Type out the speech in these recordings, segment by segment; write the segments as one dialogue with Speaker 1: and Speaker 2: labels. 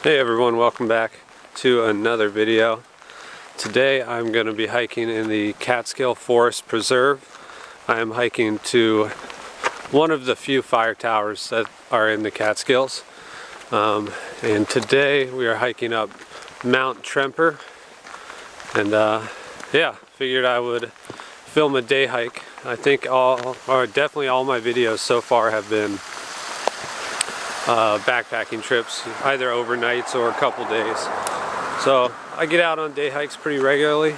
Speaker 1: Hey everyone, welcome back to another video. Today I'm going to be hiking in the Catskill Forest Preserve. I am hiking to one of the few fire towers that are in the Catskills. And today we are hiking up Mount Tremper. And yeah, figured I would film a day hike. I think definitely all my videos so far have been backpacking trips, either overnights or a couple days. So I get out on day hikes pretty regularly,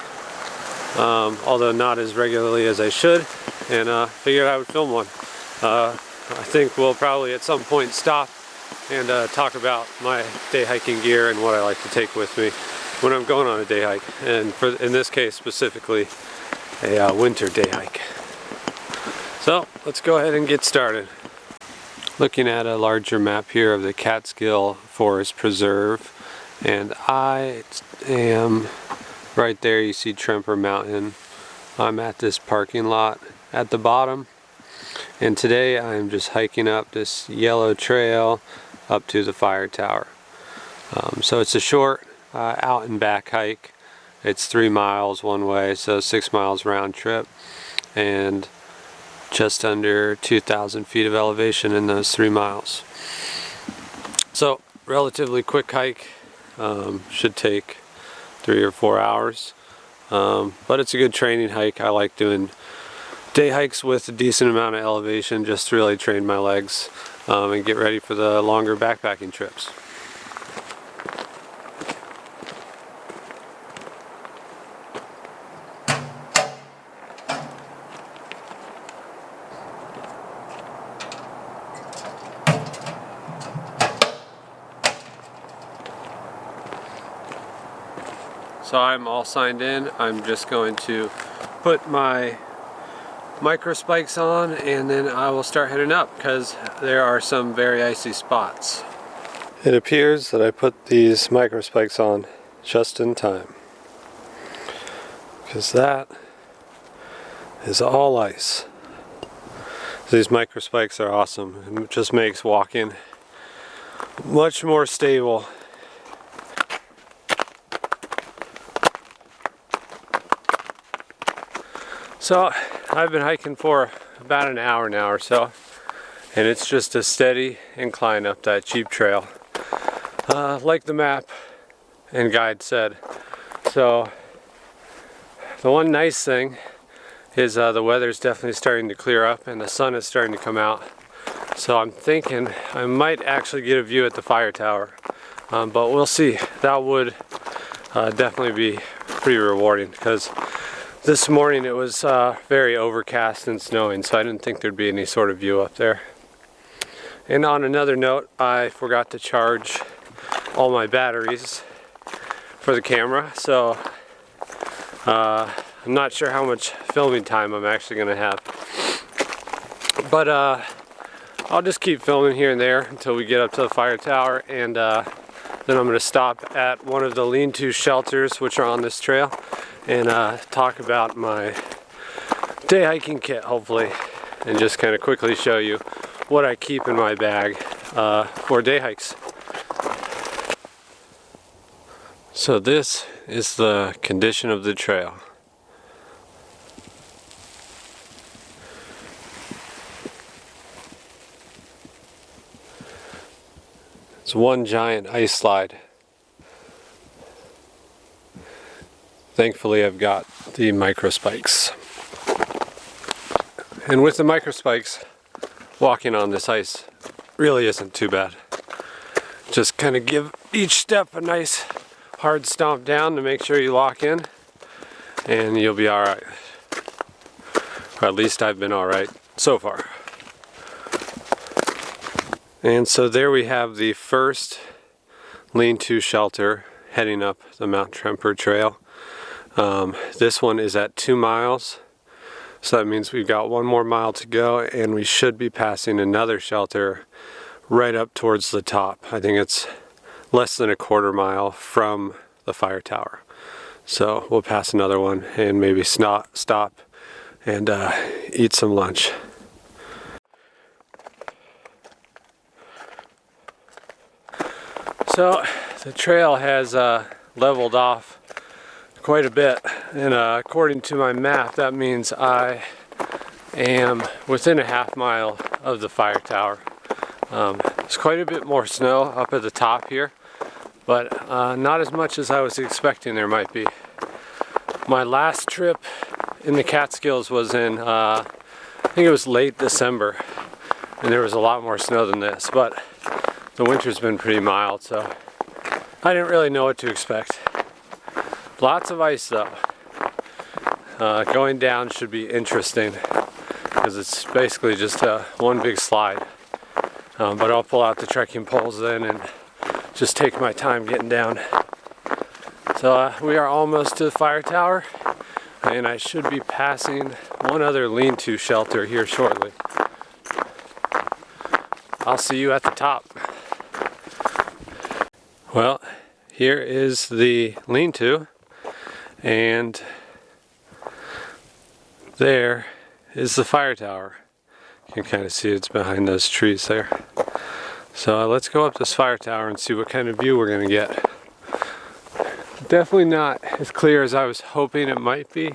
Speaker 1: although not as regularly as I should, and figured I would film one. I think we'll probably at some point stop and talk about my day hiking gear and what I like to take with me when I'm going on a day hike, and in this case specifically a winter day hike. So let's go ahead and get started. Looking at a larger map here of the Catskill Forest Preserve, and I am right there. You see Tremper Mountain. I'm at this parking lot at the bottom, and today I'm just hiking up this yellow trail up to the fire tower. So it's a short out and back hike. It's 3 miles one way, so 6 miles round trip, and just under 2,000 feet of elevation in those 3 miles. So relatively quick hike, should take 3 or 4 hours, but it's a good training hike. I like doing day hikes with a decent amount of elevation just to really train my legs and get ready for the longer backpacking trips. So I'm all signed in. I'm just going to put my micro spikes on and then I will start heading up because there are some very icy spots. It appears that I put these micro spikes on just in time, because that is all ice. These micro spikes are awesome. It just makes walking much more stable. So I've been hiking for about an hour now or so, and it's just a steady incline up that jeep trail, like the map and guide said. So the one nice thing is the weather's definitely starting to clear up and the sun is starting to come out. So I'm thinking I might actually get a view at the fire tower, but we'll see. That would definitely be pretty rewarding, because this morning it was very overcast and snowing, so I didn't think there'd be any sort of view up there. And on another note, I forgot to charge all my batteries for the camera, so I'm not sure how much filming time I'm actually going to have. But I'll just keep filming here and there until we get up to the fire tower, and then I'm going to stop at one of the lean-to shelters which are on this trail and talk about my day hiking kit, hopefully, and just kind of quickly show you what I keep in my bag for day hikes. So this is the condition of the trail. It's one giant ice slide. Thankfully I've got the micro spikes. And with the micro spikes, walking on this ice really isn't too bad. Just kind of give each step a nice hard stomp down to make sure you lock in, and you'll be alright. Or at least I've been alright so far. And so there we have the first lean-to shelter heading up the Mount Tremper trail. This one is at 2 miles, so that means we've got 1 more mile to go, and we should be passing another shelter right up towards the top. I think it's less than a 1/4 mile from the fire tower. So we'll pass another one and maybe stop and eat some lunch. So The trail has leveled off quite a bit, and according to my map, that means I am within a half mile of the fire tower. There's quite a bit more snow up at the top here, but not as much as I was expecting there might be. My last trip in the Catskills was in, I think it was late December, and there was a lot more snow than this, but the winter's been pretty mild, so I didn't really know what to expect. Lots of ice though. Going down should be interesting because it's basically just one big slide. But I'll pull out the trekking poles then and just take my time getting down. So we are almost to the fire tower, and I should be passing one other lean-to shelter here shortly. I'll see you at the top. Well, here is the lean-to, and there is the fire tower. You can kind of see it's behind those trees there. So let's go up this fire tower and see what kind of view we're going to get. Definitely not as clear as I was hoping it might be,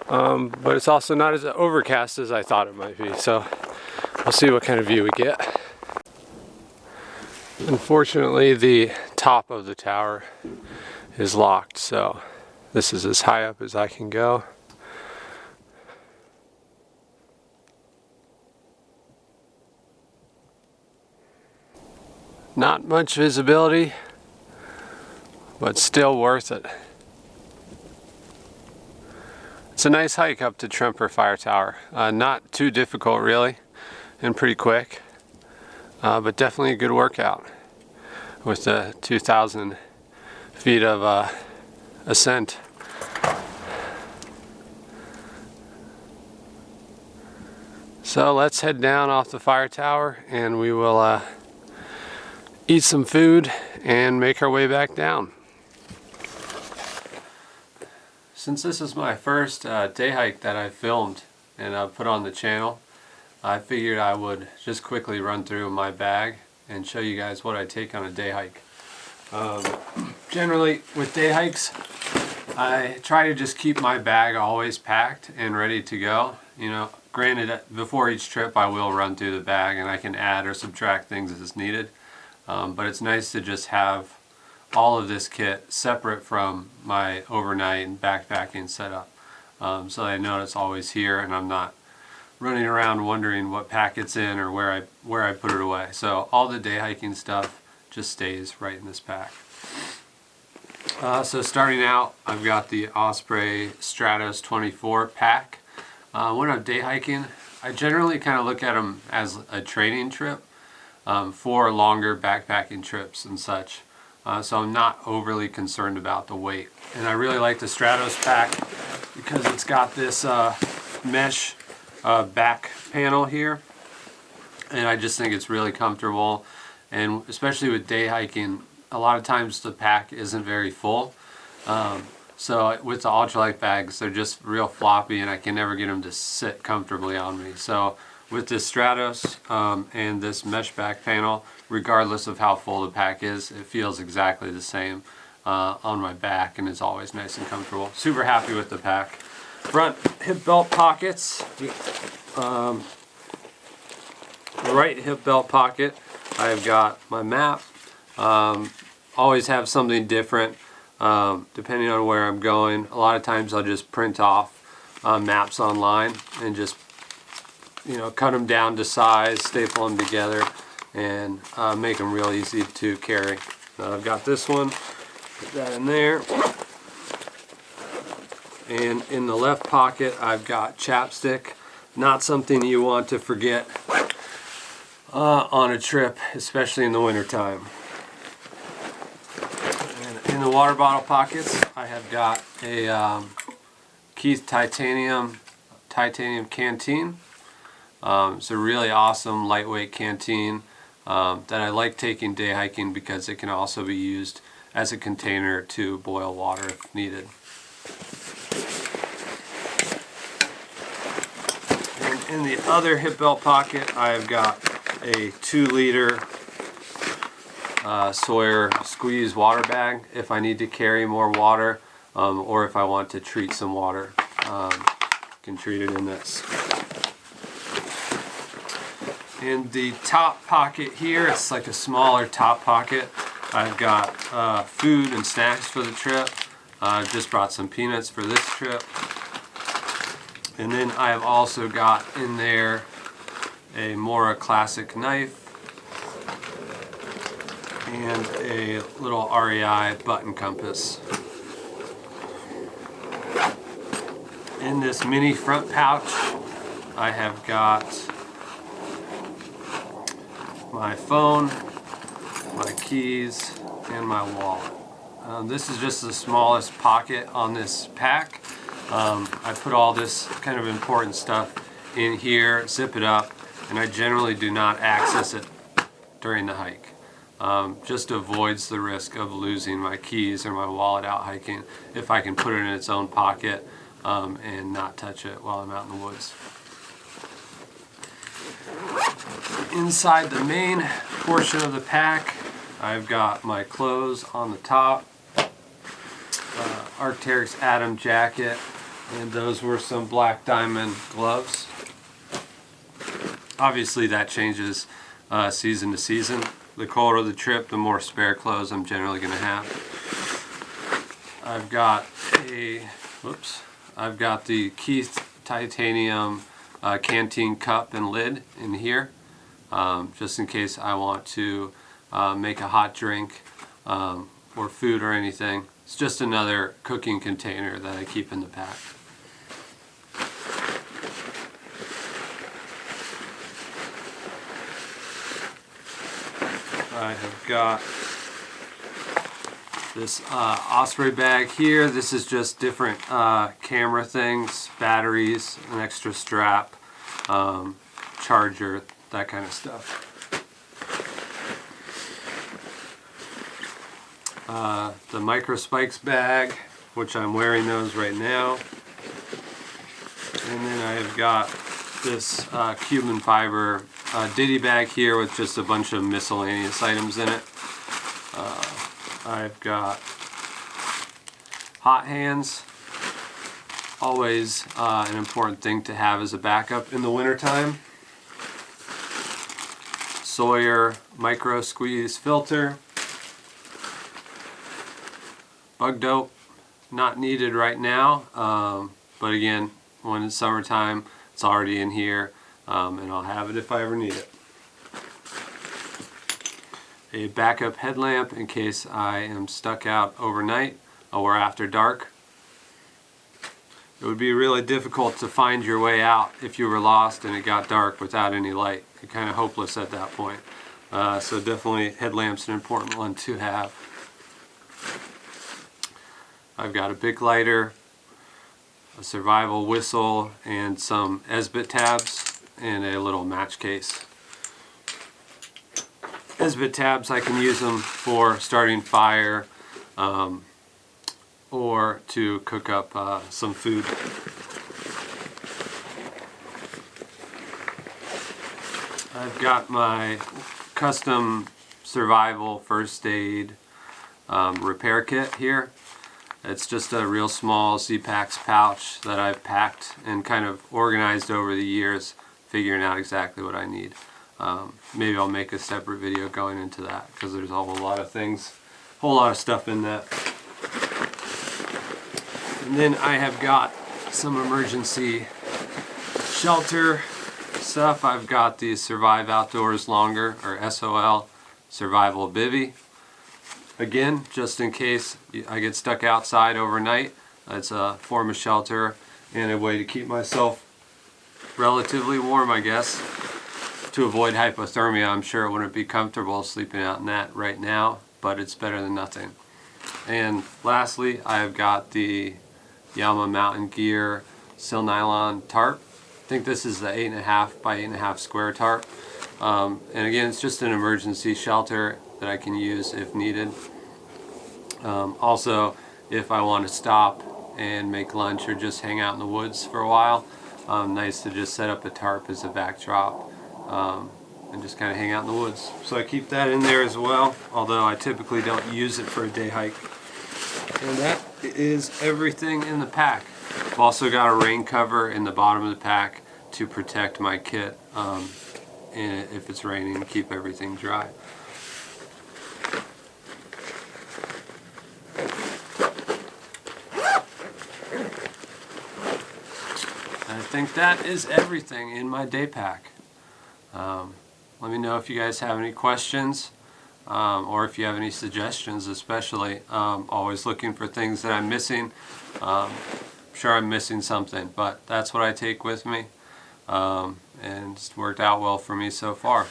Speaker 1: but it's also not as overcast as I thought it might be. So we'll see what kind of view we get. Unfortunately, the top of the tower is locked, so this is as high up as I can go. Not much visibility, but still worth it. It's a nice hike up to Tremper Fire Tower. Not too difficult really, and pretty quick, but definitely a good workout with the 2,000 feet of ascent. So let's head down off the fire tower and we will eat some food and make our way back down. Since this is my first day hike that I filmed and put on the channel, I figured I would just quickly run through my bag and show you guys what I take on a day hike. Generally with day hikes, I try to just keep my bag always packed and ready to go. You know, granted, before each trip I will run through the bag and I can add or subtract things as needed. But it's nice to just have all of this kit separate from my overnight and backpacking setup, so I know it's always here and I'm not running around wondering what pack it's in or where I put it away. So all the day hiking stuff just stays right in this pack. So starting out, I've got the Osprey Stratos 24 pack. When I'm day hiking, I generally kind of look at them as a training trip for longer backpacking trips and such. So I'm not overly concerned about the weight. And I really like the Stratos pack because it's got this mesh back panel here. And I just think it's really comfortable. And especially with day hiking, a lot of times the pack isn't very full. So with the ultralight bags, they're just real floppy and I can never get them to sit comfortably on me. So with this Stratos and this mesh back panel, regardless of how full the pack is, it feels exactly the same on my back and it's always nice and comfortable. Super happy with the pack. Front hip belt pockets. The right hip belt pocket, I've got my map. Always have something different depending on where I'm going. A lot of times I'll just print off maps online and just cut them down to size, staple them together, and make them real easy to carry. I've got this one, put that in there. And in the left pocket, I've got chapstick. Not something you want to forget on a trip, especially in the wintertime. And in the water bottle pockets, I have got a Keith titanium canteen. It's a really awesome lightweight canteen that I like taking day hiking because it can also be used as a container to boil water if needed. And in the other hip belt pocket, I've got a 2-liter Sawyer squeeze water bag if I need to carry more water, or if I want to treat some water. Can treat it in this. In the top pocket here, it's like a smaller top pocket. I've got food and snacks for the trip. Just brought some peanuts for this trip. And then I have also got in there a Mora Classic knife and a little REI button compass. In this mini front pouch, I have got my phone, my keys, and my wallet. This is just the smallest pocket on this pack. I put all this kind of important stuff in here, zip it up, and I generally do not access it during the hike. Just avoids the risk of losing my keys or my wallet out hiking if I can put it in its own pocket and not touch it while I'm out in the woods. Inside the main portion of the pack, I've got my clothes on the top, Arc'teryx Atom jacket, and those were some Black Diamond gloves. Obviously that changes season to season. The colder the trip, the more spare clothes I'm generally going to have. I've got the Keith titanium canteen cup and lid in here, just in case I want to make a hot drink or food or anything. It's just another cooking container that I keep in the pack. I have got this Osprey bag here. This is just different camera things, batteries, an extra strap, charger, that kind of stuff. The Micro Spikes bag, which I'm wearing those right now. And then I've got this Cuban fiber ditty bag here with just a bunch of miscellaneous items in it. I've got hot hands, always an important thing to have as a backup in the wintertime. Sawyer micro squeeze filter. Bug dope, not needed right now, but again, when it's summertime, it's already in here, and I'll have it if I ever need it. A backup headlamp in case I am stuck out overnight or after dark. It would be really difficult to find your way out if you were lost and it got dark without any light. You're kind of hopeless at that point. So definitely headlamp's an important one to have. I've got a Bic lighter, a survival whistle, and some Esbit tabs, and a little match case. Esbit tabs, I can use them for starting fire or to cook up some food. I've got my custom survival first aid repair kit here. It's just a real small Z-Packs pouch that I've packed and kind of organized over the years, figuring out exactly what I need. Maybe I'll make a separate video going into that because there's a whole lot of things, a whole lot of stuff in that. And then I have got some emergency shelter stuff. I've got the Survive Outdoors Longer, or SOL, Survival Bivvy. Again, just in case I get stuck outside overnight, it's a form of shelter and a way to keep myself relatively warm, I guess. To avoid hypothermia, I'm sure it wouldn't be comfortable sleeping out in that right now, but it's better than nothing. And lastly, I've got the Yama Mountain Gear Sil Nylon tarp. I think this is the 8.5 by 8.5 square tarp. And again, it's just an emergency shelter that I can use if needed. Also, if I want to stop and make lunch or just hang out in the woods for a while, nice to just set up a tarp as a backdrop and just kind of hang out in the woods. So I keep that in there as well, although I typically don't use it for a day hike. And that is everything in the pack. I've also got a rain cover in the bottom of the pack to protect my kit if it's raining, and keep everything dry. I think that is everything in my day pack. Let me know if you guys have any questions or if you have any suggestions, especially. Always looking for things that I'm missing. I'm sure I'm missing something, but that's what I take with me, and it's worked out well for me so far.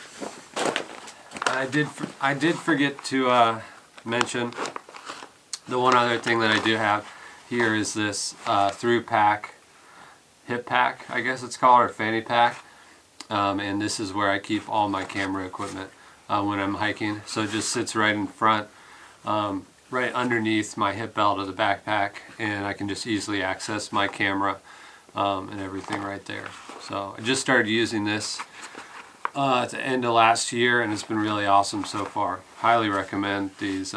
Speaker 1: I did forget to mention the one other thing that I do have here is this through pack, hip pack, I guess it's called, or fanny pack. And this is where I keep all my camera equipment when I'm hiking. So it just sits right in front, right underneath my hip belt of the backpack, and I can just easily access my camera and everything right there. So I just started using this at the end of last year, and it's been really awesome so far. Highly recommend these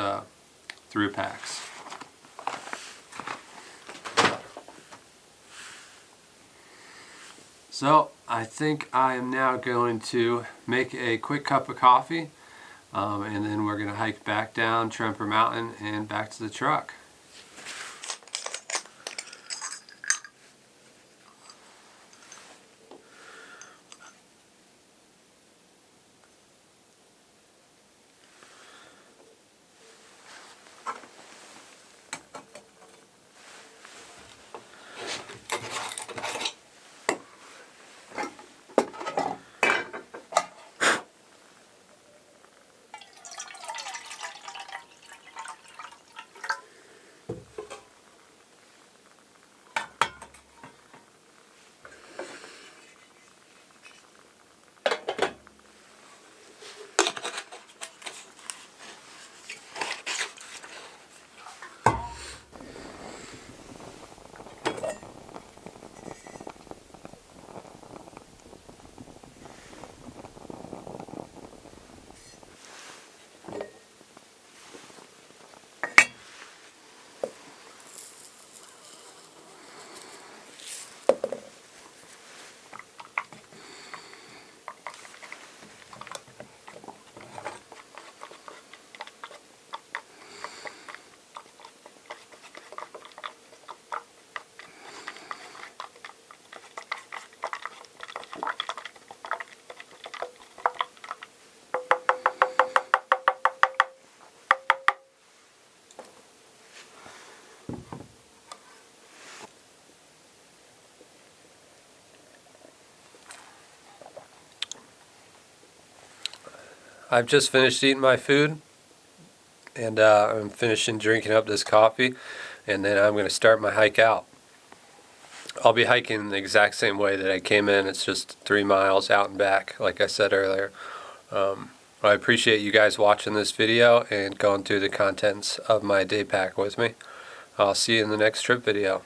Speaker 1: through packs. So I think I am now going to make a quick cup of coffee, and then we're going to hike back down Tremper Mountain and back to the truck. I've just finished eating my food, and I'm finishing drinking up this coffee, and then I'm going to start my hike out. I'll be hiking the exact same way that I came in. It's just 3 miles out and back, like I said earlier. I appreciate you guys watching this video and going through the contents of my day pack with me. I'll see you in the next trip video.